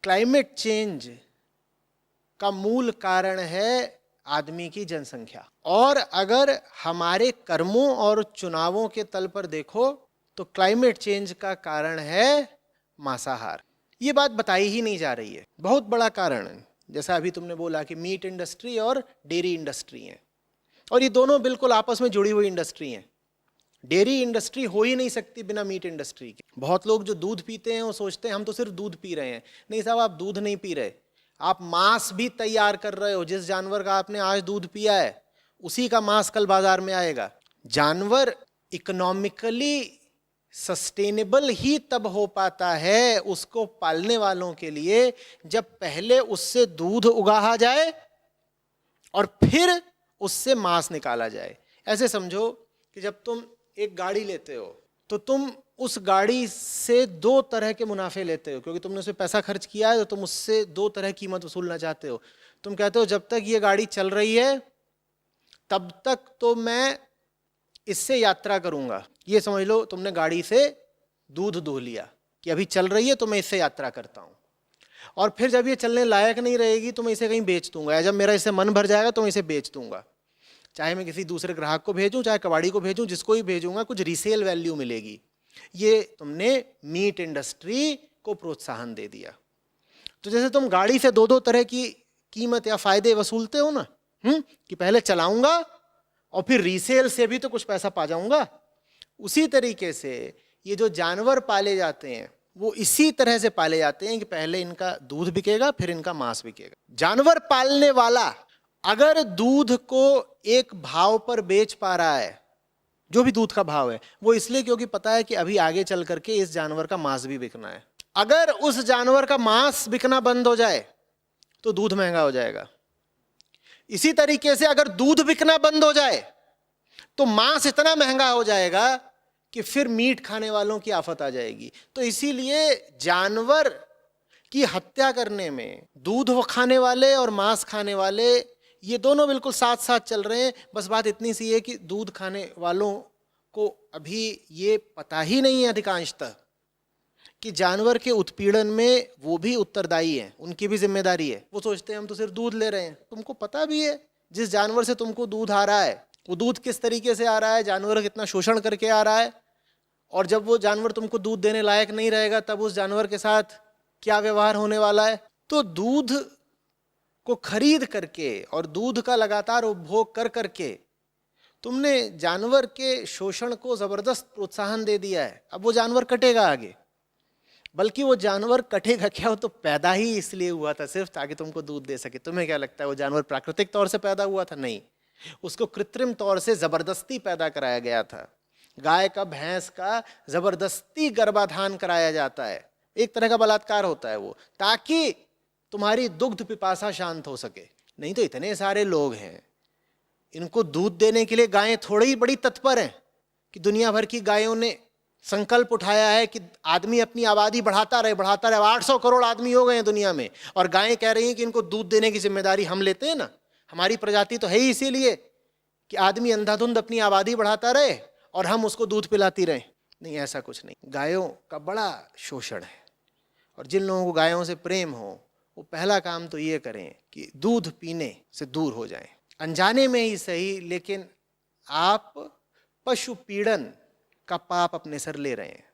Climate change का मूल कारण है आदमी की जनसंख्या। और अगर हमारे कर्मों और चुनावों के तल पर देखो तो क्लाइमेट चेंज का कारण है मांसाहार। ये बात बताई ही नहीं जा रही है, बहुत बड़ा कारण है। जैसा अभी तुमने बोला कि मीट इंडस्ट्री और डेयरी इंडस्ट्री है, और ये दोनों बिल्कुल आपस में जुड़ी हुई इंडस्ट्री हैं। डेयरी इंडस्ट्री हो ही नहीं सकती बिना मीट इंडस्ट्री के। बहुत लोग जो दूध पीते हैं वो सोचते हैं हम तो सिर्फ दूध पी रहे हैं। नहीं साहब, आप दूध नहीं पी रहे, आप मांस भी तैयार कर रहे हो। जिस जानवर का आपने आज दूध पिया है उसी का मांस कल बाजार में आएगा। जानवर इकोनॉमिकली सस्टेनेबल ही तब हो पाता है उसको पालने वालों के लिए जब पहले उससे दूध उगाहा जाए और फिर उससे मांस निकाला जाए। ऐसे समझो कि जब तुम एक गाड़ी लेते हो तो तुम उस गाड़ी से दो तरह के मुनाफे लेते हो, क्योंकि तुमने उसमें पैसा खर्च किया है तो तुम उससे दो तरह की कीमत वसूलना चाहते हो। तुम कहते हो जब तक ये गाड़ी चल रही है तब तक तो मैं इससे यात्रा करूंगा। ये समझ लो तुमने गाड़ी से दूध दूह लिया कि अभी चल रही है तो मैं इससे यात्रा करता हूं, और फिर जब ये चलने लायक नहीं रहेगी तो मैं इसे कहीं बेच दूंगा, या जब मेरा इससे मन भर जाएगा तो मैं इसे बेच दूंगा। चाहे मैं किसी दूसरे ग्राहक को भेजूं, चाहे कबाड़ी को भेजूं, जिसको ही भेजूंगा कुछ रीसेल वैल्यू मिलेगी। ये तुमने मीट इंडस्ट्री को प्रोत्साहन दे दिया। तो जैसे तुम गाड़ी से दो दो तरह की कीमत या फायदे वसूलते हो ना, कि पहले चलाऊंगा और फिर रीसेल से भी तो कुछ पैसा पा जाऊंगा, उसी तरीके से ये जो जानवर पाले जाते हैं वो इसी तरह से पाले जाते हैं कि पहले इनका दूध बिकेगा फिर इनका मांस बिकेगा। जानवर पालने वाला अगर दूध को एक भाव पर बेच पा रहा है, जो भी दूध का भाव है, वो इसलिए क्योंकि पता है कि अभी आगे चल करके इस जानवर का मांस भी बिकना है। अगर उस जानवर का मांस बिकना बंद हो जाए तो दूध महंगा हो जाएगा। इसी तरीके से अगर दूध बिकना बंद हो जाए तो मांस इतना महंगा हो जाएगा कि फिर मीट खाने वालों की आफत आ जाएगी। तो इसीलिए जानवर की हत्या करने में दूध खाने वाले और मांस खाने वाले ये दोनों बिल्कुल साथ साथ चल रहे हैं। बस बात इतनी सी है कि दूध खाने वालों को अभी ये पता ही नहीं है अधिकांशतः कि जानवर के उत्पीड़न में वो भी उत्तरदायी हैं, उनकी भी जिम्मेदारी है। वो सोचते हैं हम तो सिर्फ दूध ले रहे हैं। तुमको पता भी है जिस जानवर से तुमको दूध आ रहा है वो दूध किस तरीके से आ रहा है, जानवर कितना शोषण करके आ रहा है, और जब वो जानवर तुमको दूध देने लायक नहीं रहेगा तब उस जानवर के साथ क्या व्यवहार होने वाला है। तो दूध को खरीद करके और दूध का लगातार उपभोग कर करके तुमने जानवर के शोषण को जबरदस्त प्रोत्साहन दे दिया है। अब वो जानवर कटेगा आगे, बल्कि वो जानवर कटेगा क्या, वो तो पैदा ही इसलिए हुआ था सिर्फ ताकि तुमको दूध दे सके। तुम्हें क्या लगता है वो जानवर प्राकृतिक तौर से पैदा हुआ था? नहीं, उसको कृत्रिम तौर से जबरदस्ती पैदा कराया गया था। गाय का, भैंस का जबरदस्ती गर्भाधान कराया जाता है, एक तरह का बलात्कार होता है वो, ताकि तुम्हारी दुग्ध पिपासा शांत हो सके। नहीं तो इतने सारे लोग हैं, इनको दूध देने के लिए गायें थोड़ी ही बड़ी तत्पर हैं कि दुनिया भर की गायों ने संकल्प उठाया है कि आदमी अपनी आबादी बढ़ाता रहे बढ़ाता रहे। 800 करोड़ आदमी हो गए हैं दुनिया में, और गायें कह रही हैं कि इनको दूध देने की जिम्मेदारी हम लेते हैं ना। हमारी प्रजाति तो है ही इसीलिए कि आदमी अंधाधुंध अपनी आबादी बढ़ाता रहे और हम उसको दूध पिलाती रहे। नहीं, ऐसा कुछ नहीं। गायों का बड़ा शोषण है, और जिन लोगों को गायों से प्रेम हो वो पहला काम तो ये करें कि दूध पीने से दूर हो जाएं, अनजाने में ही सही, लेकिन आप पशु पीड़न का पाप अपने सर ले रहे हैं।